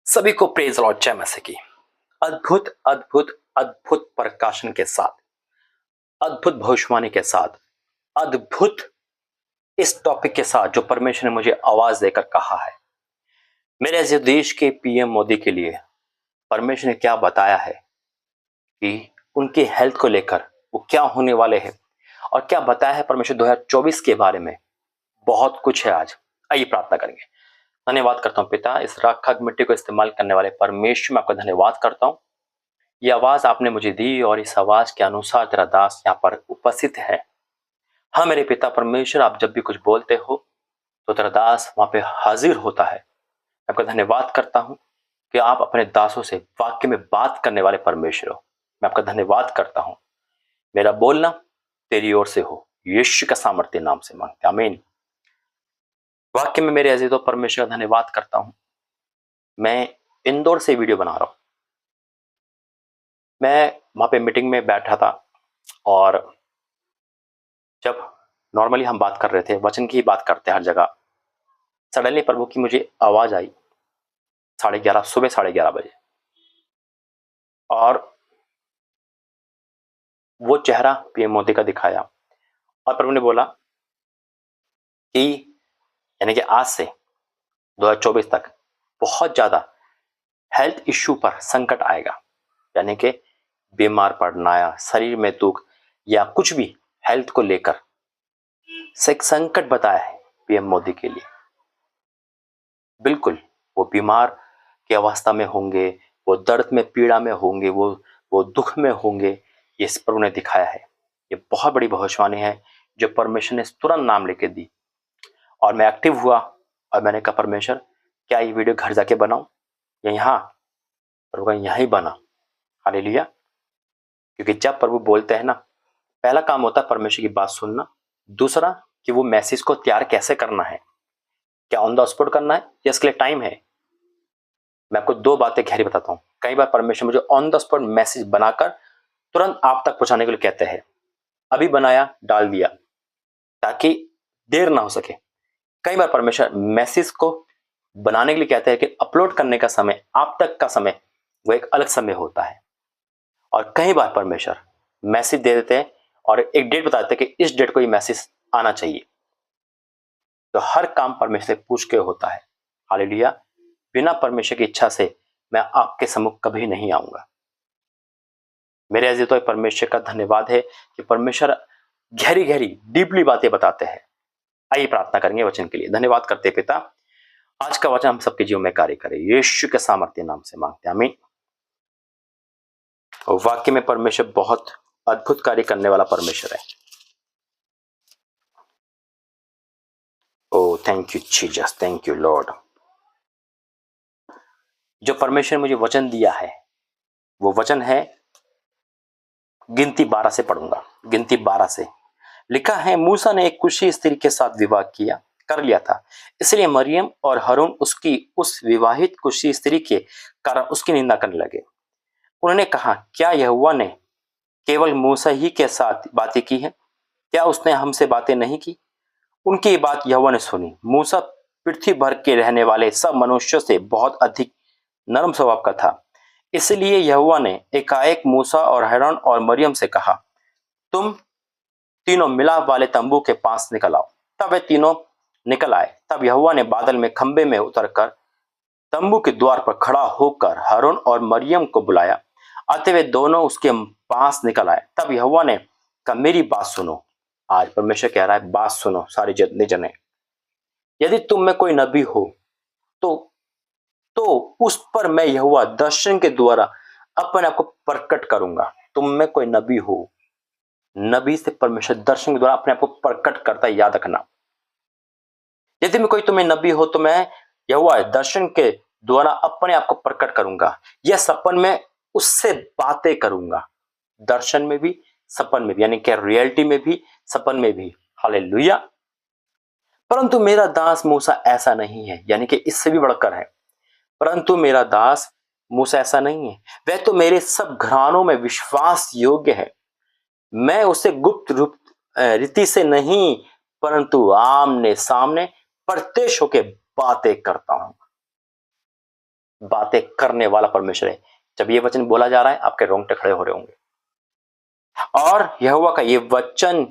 सभी को praise Lord जय मसीह की। अद्भुत अद्भुत अद्भुत प्रकाशन के साथ, अद्भुत भविष्यवाणी के साथ, अद्भुत इस टॉपिक के साथ जो परमेश्वर ने मुझे आवाज देकर कहा है, मेरे ऐसे देश के पीएम मोदी के लिए परमेश्वर ने क्या बताया है कि उनके हेल्थ को लेकर वो क्या होने वाले हैं और क्या बताया है परमेश्वर 2024 के बारे में। बहुत कुछ है आज। आइए प्रार्थना करेंगे। धन्यवाद करता हूँ पिता, इस राख मिट्टी को इस्तेमाल करने वाले परमेश्वर में आपका धन्यवाद करता हूँ। ये आवाज आपने मुझे दी और इस आवाज के अनुसार तेरा दास यहाँ पर उपस्थित है। हाँ मेरे पिता परमेश्वर, आप जब भी कुछ बोलते हो तो तेरा दास वहां पे हाजिर होता है। मैं आपका धन्यवाद करता हूँ कि आप अपने दासों से वाक्य में बात करने वाले परमेश्वर हो। मैं आपका धन्यवाद करता हूँ। मेरा बोलना तेरी ओर से हो, यीशु का सामर्थ्य नाम से मांगते आमीन। वाक्य में मेरे अजीजों परमेश्वर का धन्यवाद करता हूँ। मैं इंदौर से वीडियो बना रहा हूँ। मैं वहां पे मीटिंग में बैठा था और जब नॉर्मली हम बात कर रहे थे, वचन की ही बात करते हैं हर जगह, सडनली प्रभु की मुझे आवाज आई 11:30 सुबह 11:30 बजे, और वो चेहरा पीएम मोदी का दिखाया और प्रभु ने बोला कि यानी कि आज से 2024 तक बहुत ज्यादा हेल्थ इश्यू पर संकट आएगा। यानी कि बीमार पड़ना या शरीर में दुख या कुछ भी हेल्थ को लेकर से एक संकट बताया है पीएम मोदी के लिए। बिल्कुल वो बीमार की अवस्था में होंगे, वो दर्द में पीड़ा में होंगे, वो दुख में होंगे। ये इस प्रभु ने दिखाया है। ये बहुत बड़ी भविष्यवाणी है जो परमेश्वर ने तुरंत नाम लेके दी। और मैं एक्टिव हुआ और मैंने कहा परमेश्वर क्या ये वीडियो घर जाके बनाऊं या यहाँ? प्रभु का यहाँ ही बना। हालेलुया। क्योंकि जब प्रभु बोलते हैं ना, पहला काम होता है परमेश्वर की बात सुनना, दूसरा कि वो मैसेज को तैयार कैसे करना है, क्या ऑन द स्पॉट करना है या इसके लिए टाइम है। मैं आपको दो बातें गहरी बताता हूँ। कई बार परमेश्वर मुझे ऑन द स्पॉट मैसेज बनाकर तुरंत आप तक पहुंचाने के लिए कहते हैं, अभी बनाया डाल दिया ताकि देर ना हो सके। कई बार परमेश्वर मैसेज को बनाने के लिए कहते हैं कि अपलोड करने का समय, आप तक का समय वो एक अलग समय होता है। और कई बार परमेश्वर मैसेज दे देते हैं और एक डेट बता देते हैं कि इस डेट को ये मैसेज आना चाहिए। तो हर काम परमेश्वर से पूछ के होता है। हालेलुया। बिना परमेश्वर की इच्छा से मैं आपके सम्मुख कभी नहीं आऊंगा। मेरे अजीज तो परमेश्वर का धन्यवाद है कि परमेश्वर गहरी गहरी डीपली बातें बताते हैं। आइए प्रार्थना करेंगे वचन के लिए। धन्यवाद करते पिता, आज का वचन हम सबके जीवन में कार्य करे, यीशु के सामर्थ्य नाम से मांगते हैं आमीन। और वाक्य में परमेश्वर बहुत अद्भुत कार्य करने वाला परमेश्वर है। Oh thank you Jesus, thank you lord. जो परमेश्वर ने मुझे वचन दिया है वो वचन है, गिनती 12 से पढ़ूंगा। गिनती 12 से लिखा है, मूसा ने एक कुशी स्त्री के साथ विवाह कर लिया था, इसलिए मरियम और हारून उसकी उस विवाहित कुशी स्त्री के कारण उसकी निंदा करने लगे। उन्होंने कहा, क्या यहोवा ने केवल मूसा ही के साथ बातें की है? क्या उसने हमसे बातें नहीं की? उनकी बात यहोवा ने सुनी। मूसा पृथ्वी भर के रहने वाले सब मनुष्यों से बहुत अधिक नरम स्वभाव का था, इसलिए यहोवा ने एकाएक मूसा और हारून और मरियम से कहा, तुम तीनों मिलाप वाले तंबू के पास निकल आओ। तब वे तीनों निकल आए। तब यहोवा ने बादल में खंबे में उतरकर तंबू के द्वार पर खड़ा होकर हारून और मरियम को बुलाया। आते वे दोनों उसके पास निकल आए। तब यहोवा ने कहा, मेरी बात सुनो। आज परमेश्वर कह रहा है, बात सुनो सारे जितने जने। यदि तुम में कोई नबी हो तो उस पर मैं यहोवा दर्शन के द्वारा अपने आप को प्रकट करूंगा। तुम में कोई नबी हो, नबी से परमेश्वर दर्शन के द्वारा अपने आप को प्रकट करता है, याद रखना। यदि मैं कोई तुम्हें नबी हो तो मैं यहोवा दर्शन के द्वारा अपने आप को प्रकट करूंगा, यह सपन में उससे बातें करूंगा। दर्शन में भी, सपन में भी, यानी कि रियलिटी में भी, सपन में भी। हालेलुया। परंतु मेरा दास मूसा ऐसा नहीं है, यानी कि इससे भी बढ़कर है। परंतु मेरा दास मूसा ऐसा नहीं है, वह तो मेरे सब घरानों में विश्वास योग्य है। मैं उसे गुप्त रूप रीति से नहीं परंतु आमने सामने प्रत्यक्ष होकर बातें करता हूं। बातें करने वाला परमेश्वर है। जब ये वचन बोला जा रहा है आपके रोंगटे खड़े हो रहे होंगे। और यहोवा का ये वचन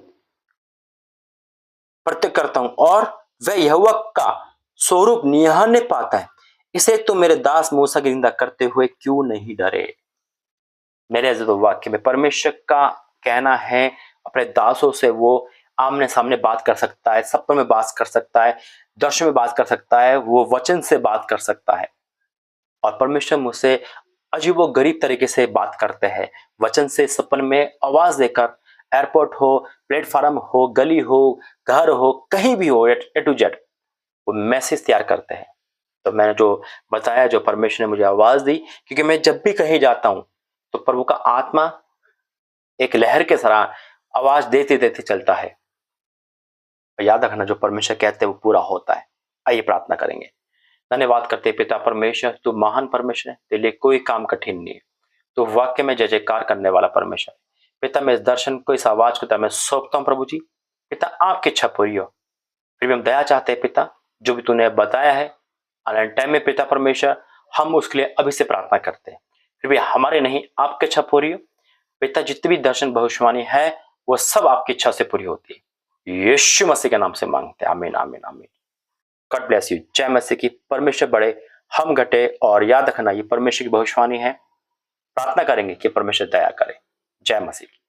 प्रत्यय करता हूं और वह यहोवा का स्वरूप निहारने पाता है, इसे तो मेरे दास मूसा की निंदा करते हुए क्यों नहीं डरे। मेरे अजीज वाक्य में परमेश्वर का कहना है अपने दासों से वो आमने सामने बात कर सकता है, सपन में बात कर सकता है, दर्शन में बात कर सकता है, वो वचन से बात कर सकता है। और परमेश्वर मुझसे अजीबो गरीब तरीके से बात करते हैं, वचन से, सपन में आवाज देकर। एयरपोर्ट हो, प्लेटफॉर्म हो, गली हो, घर हो, कहीं भी हो, ए टू जेड वो मैसेज तैयार करते हैं। तो मैंने जो बताया, जो परमेश्वर ने मुझे आवाज दी, क्योंकि मैं जब भी कहीं जाता हूं तो प्रभु का आत्मा एक लहर के तरह आवाज देते देते चलता है। याद रखना, जो परमेश्वर कहते हैं वो पूरा होता है। आइए प्रार्थना करेंगे। धन्यवाद करते हैं पिता परमेश्वर, तू महान परमेश्वर है, तेरे लिए कोई काम कठिन नहीं है। तो वाक्य में जय जयकार करने वाला परमेश्वर पिता, मैं इस दर्शन को, इस आवाज को मैं सौंपता हूं प्रभु जी। पिता आपकी इच्छा पूरी हो। फिर भी हम दया चाहते हैं पिता, जो भी तूने बताया है ऑनलाइन टाइम में पिता परमेश्वर, हम उसके लिए अभी से प्रार्थना करते हैं। फिर भी हमारे नहीं, आपकी इच्छा पूरी हो पिता। जितनी भी दर्शन भविष्यवाणी है वो सब आपकी इच्छा से पूरी होती है। यीशु मसीह के नाम से मांगते हैं, आमीन आमीन आमीन। God bless you. जय मसीह की। परमेश्वर बढ़े, हम घटे। और याद रखना, ये परमेश्वर की भविष्यवाणी है। प्रार्थना करेंगे कि परमेश्वर दया करे। जय मसीह की।